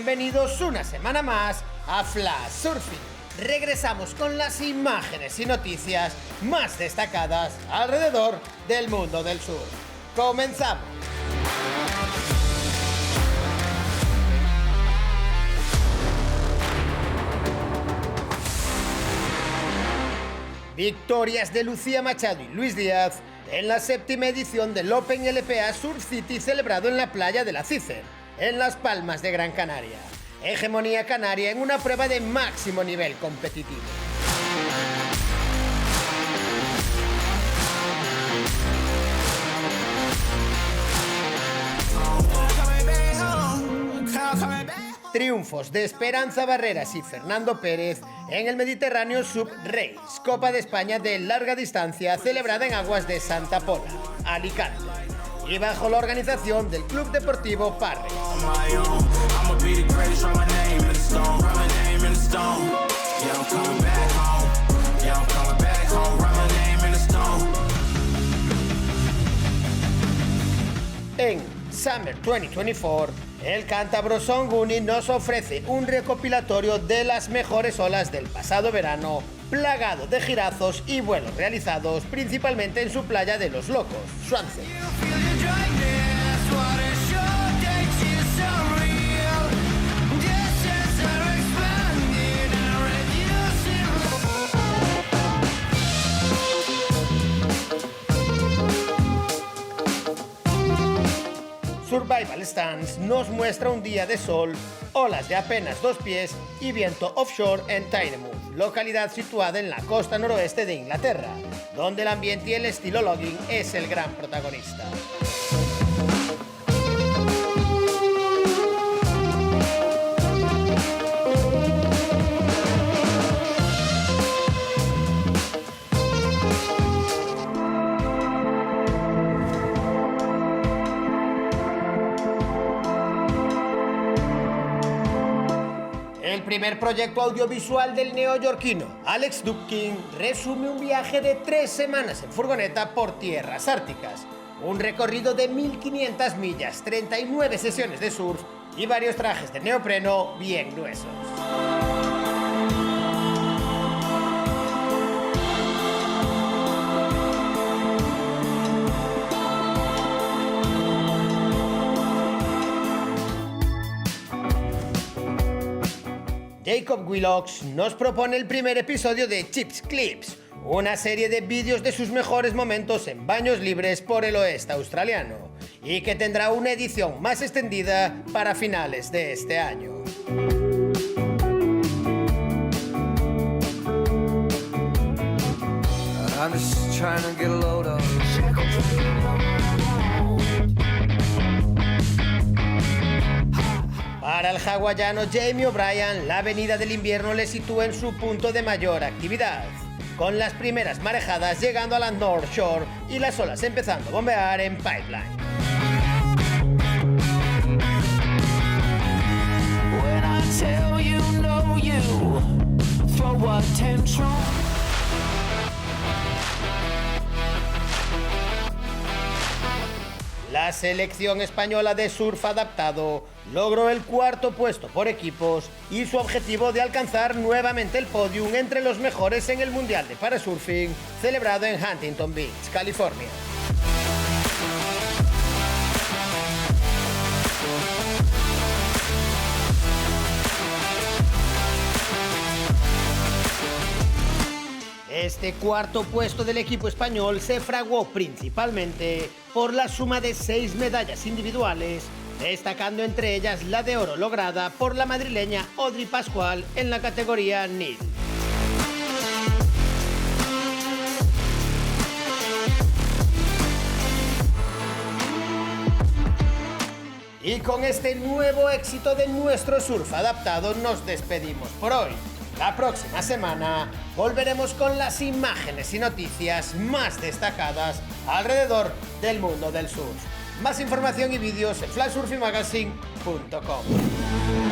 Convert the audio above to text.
bienvenidos una semana más a Flash Surfing. Regresamos con las imágenes y noticias más destacadas alrededor del mundo del surf. ¡Comenzamos! Victorias de Lucía Machado y Luis Díaz en la séptima edición del Open LPA Surf City celebrado en la playa de la Cícer, en Las Palmas de Gran Canaria. Hegemonía canaria en una prueba de máximo nivel competitivo. Triunfos de Esperanza Barreras y Fernando Pérez en el Mediterráneo Sub Race, Copa de España de larga distancia celebrada en aguas de Santa Pola, Alicante, y bajo la organización del Club Deportivo Parre. En Summer 2024, el cántabro Songuni nos ofrece un recopilatorio de las mejores olas del pasado verano, plagado de girazos y vuelos realizados principalmente en su playa de Los Locos, Swansea. Survival Stance nos muestra un día de sol, olas de apenas 2 pies y viento offshore en Tynemouth, localidad situada en la costa noroeste de Inglaterra, donde el ambiente y el estilo logging es el gran protagonista. El primer proyecto audiovisual del neoyorquino Alex Dubkin resume un viaje de 3 semanas en furgoneta por tierras árticas, un recorrido de 1500 millas, 39 sesiones de surf y varios trajes de neopreno bien gruesos. Jacob Willox nos propone el primer episodio de Chips Clips, una serie de vídeos de sus mejores momentos en baños libres por el oeste australiano, y que tendrá una edición más extendida para finales de este año. I'm just trying to get a load of. Para el hawaiano Jamie O'Brien, la avenida del invierno le sitúa en su punto de mayor actividad, con las primeras marejadas llegando a la North Shore y las olas empezando a bombear en Pipeline. When I tell you, know you, throw attention. La selección española de surf adaptado logró el 4º puesto por equipos y su objetivo de alcanzar nuevamente el podium entre los mejores en el Mundial de Parasurfing celebrado en Huntington Beach, California. Este 4º puesto del equipo español se fraguó principalmente por la suma de 6 medallas individuales, destacando entre ellas la de oro lograda por la madrileña Audrey Pascual en la categoría NIL. Y con este nuevo éxito de nuestro surf adaptado nos despedimos por hoy. La próxima semana volveremos con las imágenes y noticias más destacadas alrededor del mundo del surf. Más información y vídeos en flashsurfingmagazine.com.